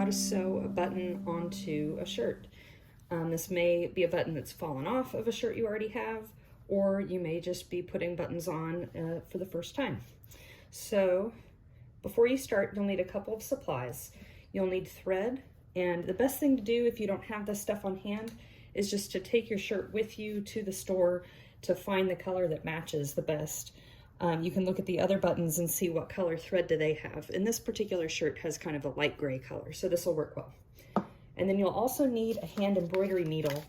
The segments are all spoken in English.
to sew a button onto a shirt. This may be a button that's fallen off of a shirt you already have, or you may just be putting buttons on for the first time. So before you start, you'll need a couple of supplies. You'll need thread, and the best thing to do if you don't have this stuff on hand is just to take your shirt with you to the store to find the color that matches the best. You can look at the other buttons and see what color thread do they have. And this particular shirt has kind of a light gray color, so this will work well. And then you'll also need a hand embroidery needle.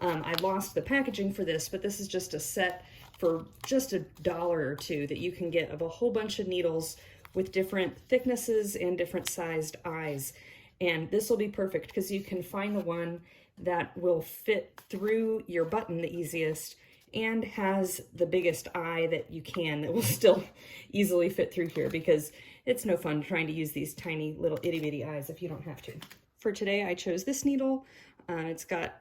I lost the packaging for this, but this is just a set for just $1 or $2 that you can get of a whole bunch of needles with different thicknesses and different sized eyes. And this will be perfect because you can find the one that will fit through your button the easiest and has the biggest eye that you can that will still easily fit through here, because it's no fun trying to use these tiny little itty bitty eyes if you don't have to. For today, I chose this needle. It's got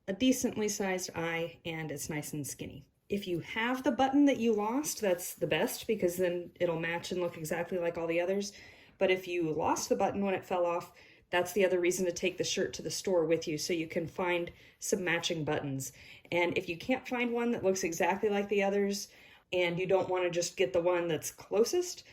a decently sized eye and it's nice and skinny. If you have the button that you lost, that's the best, because then it'll match and look exactly like all the others. But if you lost the button when it fell off, that's the other reason to take the shirt to the store with you, so you can find some matching buttons. And if you can't find one that looks exactly like the others, and you don't want to just get the one that's closest,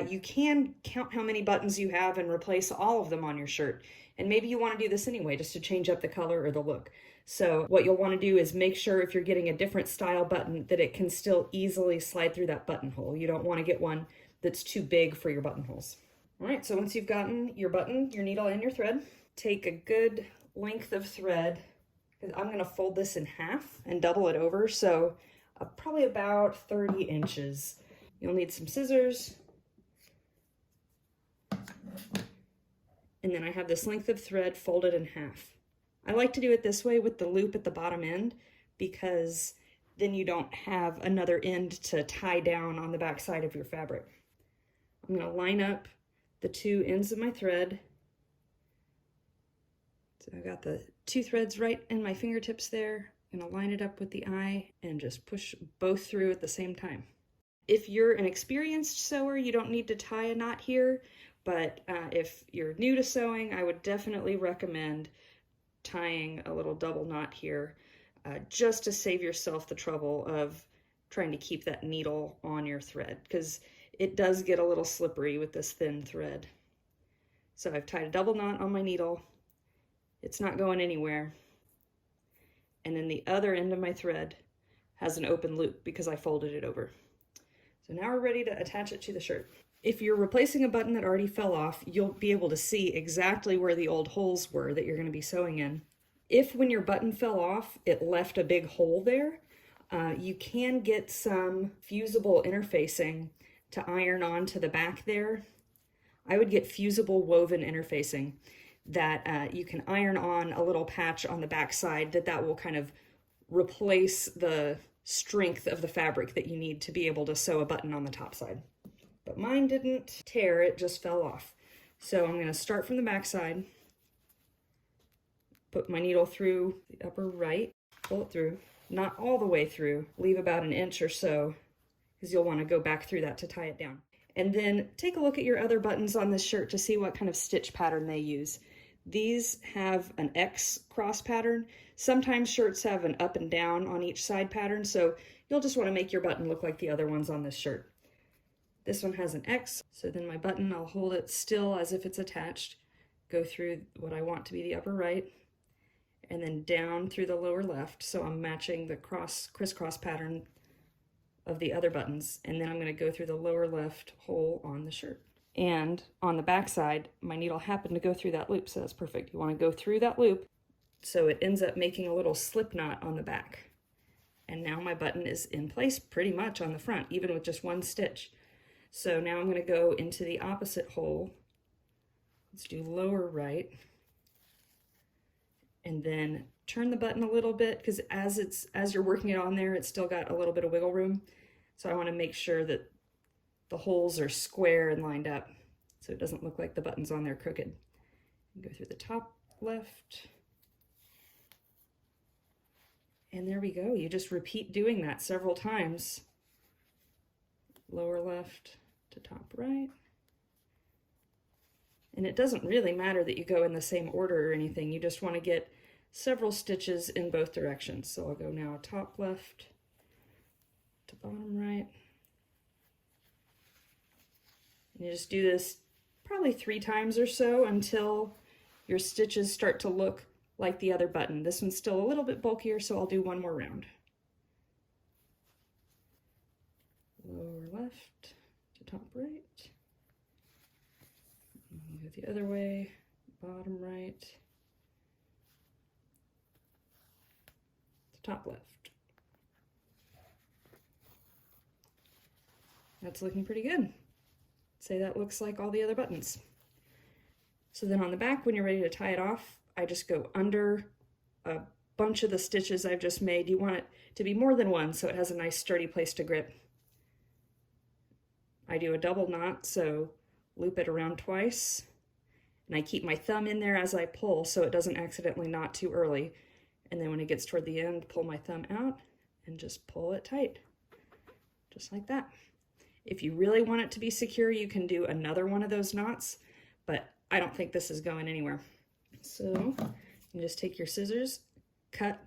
you can count how many buttons you have and replace all of them on your shirt. And maybe you want to do this anyway, just to change up the color or the look. So what you'll want to do is make sure if you're getting a different style button that it can still easily slide through that buttonhole. You don't want to get one that's too big for your buttonholes. All right, so once you've gotten your button, your needle, and your thread, take a good length of thread. I'm going to fold this in half and double it over, so probably about 30 inches. You'll need some scissors. And then I have this length of thread folded in half. I like to do it this way with the loop at the bottom end, because then you don't have another end to tie down on the back side of your fabric. I'm going to line up the two ends of my thread. So I've got the two threads right in my fingertips there. I'm going to line it up with the eye and just push both through at the same time. If you're an experienced sewer, you don't need to tie a knot here, but if you're new to sewing, I would definitely recommend tying a little double knot here, just to save yourself the trouble of trying to keep that needle on your thread, because it does get a little slippery with this thin thread. So I've tied a double knot on my needle. It's not going anywhere. And then the other end of my thread has an open loop because I folded it over. So now we're ready to attach it to the shirt. If you're replacing a button that already fell off, you'll be able to see exactly where the old holes were that you're going to be sewing in. If when your button fell off, it left a big hole there, you can get some fusible interfacing to iron on to the back there. I would get fusible woven interfacing that you can iron on a little patch on the back side that will kind of replace the strength of the fabric that you need to be able to sew a button on the top side. But mine didn't tear, it just fell off. So I'm going to start from the back side, put my needle through the upper right, pull it through, not all the way through, leave about an inch or so, because you'll want to go back through that to tie it down. And then take a look at your other buttons on this shirt to see what kind of stitch pattern they use. These have an X cross pattern. Sometimes shirts have an up and down on each side pattern, so you'll just want to make your button look like the other ones on this shirt. This one has an X, so then my button, I'll hold it still as if it's attached, go through what I want to be the upper right, and then down through the lower left, so I'm matching the crisscross pattern of the other buttons, and then I'm going to go through the lower left hole on the shirt. And on the back side, my needle happened to go through that loop, so that's perfect. You want to go through that loop so it ends up making a little slip knot on the back. And now my button is in place pretty much on the front, even with just one stitch. So now I'm going to go into the opposite hole. Let's do lower right. And then turn the button a little bit, because as you're working it on there, it's still got a little bit of wiggle room. So I want to make sure that the holes are square and lined up so it doesn't look like the button's on there crooked. Go through the top left. And there we go. You just repeat doing that several times. Lower left to top right. And it doesn't really matter that you go in the same order or anything. You just want to get several stitches in both directions. So I'll go now top left to bottom right. And you just do this probably 3 times or so until your stitches start to look like the other button. This one's still a little bit bulkier, so I'll do one more round. Lower left to top right. Go the other way, bottom right to top left. That's looking pretty good. Say that looks like all the other buttons. So then on the back, when you're ready to tie it off, I just go under a bunch of the stitches I've just made. You want it to be more than one so it has a nice sturdy place to grip. I do a double knot, so loop it around twice, and I keep my thumb in there as I pull so it doesn't accidentally knot too early. And then when it gets toward the end, pull my thumb out and just pull it tight, just like that. If you really want it to be secure, you can do another one of those knots, but I don't think this is going anywhere. So you just take your scissors, cut.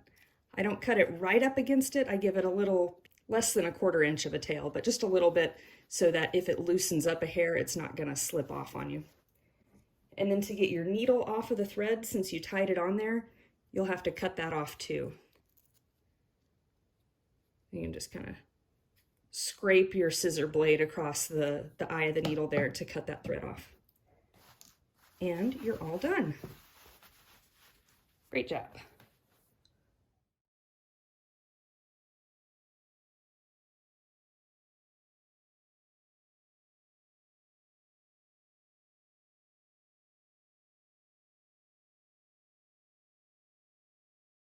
I don't cut it right up against it. I give it a little less than 1/4 inch of a tail, but just a little bit so that if it loosens up a hair, it's not gonna slip off on you. And then to get your needle off of the thread, since you tied it on there, you'll have to cut that off too. You can just kind of scrape your scissor blade across the eye of the needle there to cut that thread off. And you're all done. Great job.